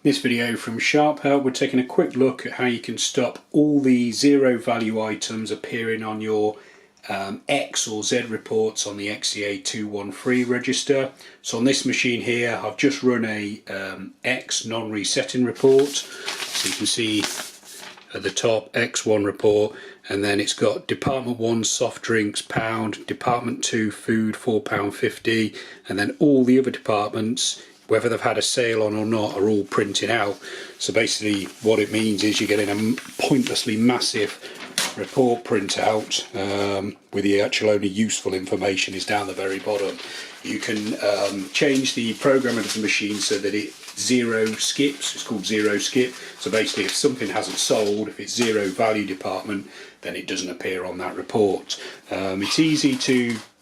This video from Sharp Help, we're taking a quick look at how you can stop all the zero value items appearing on your X or Z reports on the XE-A213 register. So on this machine here I've just run a X non-resetting report, so you can see at the top X1 report, and then it's got Department 1 soft drinks £1, Department 2 food £4.50, and then all the other departments, whether they've had a sale on or not, are all printing out. So basically what it means is you're getting a pointlessly massive report printout with the actual only useful information is down the very bottom. You can change the programming of the machine so that it zero skips. It's called zero skip. So basically if something hasn't sold, if it's zero value department, then it doesn't appear on that report. It's easy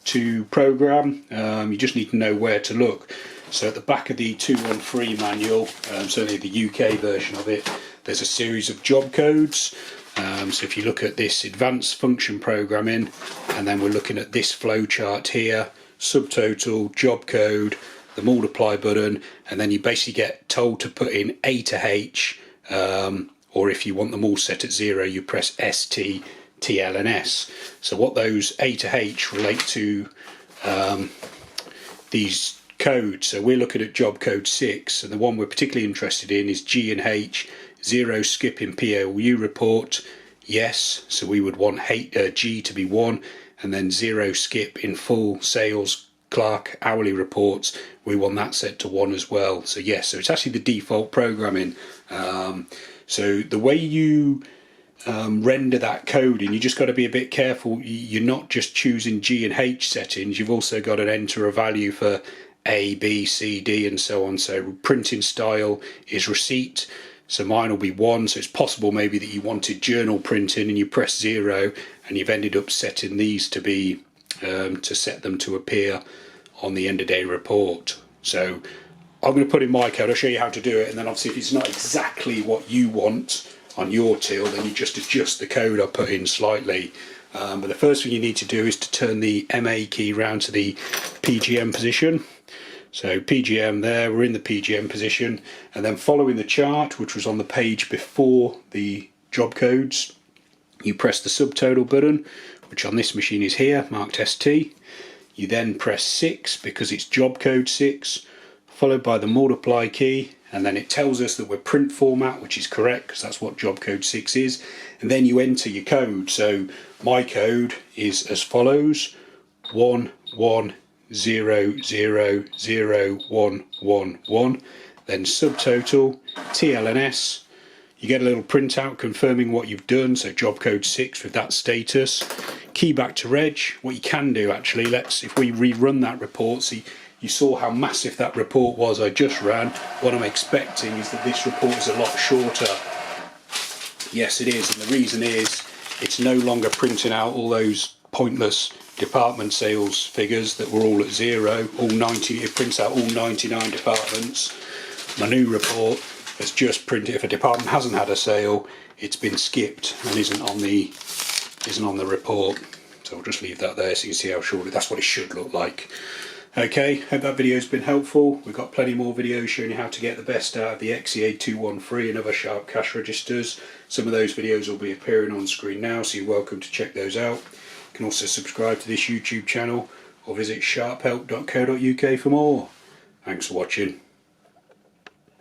to program. You just need to know where to look. So at the back of the 213 manual, certainly the UK version of it, there's a series of job codes. So if you look at this advanced function programming, and then we're looking at this flow chart here, subtotal, job code, the multiply button, and then you basically get told to put in A to H, or if you want them all set at 0, you press ST, TL and S. So what those A to H relate to these codes. So we're looking at job code 6, and the one we're particularly interested in is G and H, zero skip in POU report, yes, so we would want G to be 1, and then zero skip in full sales clerk hourly reports, we want that set to 1 as well. So yes, so it's actually the default programming. So the way you render that code, and you just got to be a bit careful, you're not just choosing G and H settings, you've also got to enter a value for A, B, C, D and so on. So printing style is receipt, so mine will be 1, so it's possible maybe that you wanted journal printing and you press 0 and you've ended up setting these to be to set them to appear on the end of day report. So I'm going to put in my code, I'll show you how to do it, and then obviously if it's not exactly what you want on your till, then you just adjust the code I put in slightly. But the first thing you need to do is to turn the MA key round to the PGM position. So PGM there, we're in the PGM position, and then following the chart, which was on the page before the job codes, you press the subtotal button, which on this machine is here, marked ST. You then press 6 because it's job code 6, followed by the multiply key, and then it tells us that we're print format, which is correct because that's what job code 6 is, and then you enter your code. So my code is as follows: 1 1 0 0 0 1 1 1, then subtotal TL and S. You get a little printout confirming what you've done, so job code 6 with that status. Key back to reg. What you can do actually, if we rerun that report, see, you saw how massive that report was I just ran. What I'm expecting is that this report is a lot shorter. Yes, it is, and the reason is it's no longer printing out all those pointless department sales figures that were all at 0, all 90, it prints out all 99 departments. My new report has just printed, if a department hasn't had a sale, it's been skipped and isn't on the report. So I'll just leave that there so you can see how short that's what it should look like. Okay, hope that video's been helpful. We've got plenty more videos showing you how to get the best out of the XE-A213 and other Sharp cash registers. Some of those videos will be appearing on screen now, so you're welcome to check those out. You can also subscribe to this YouTube channel or visit sharphelp.co.uk for more. Thanks for watching.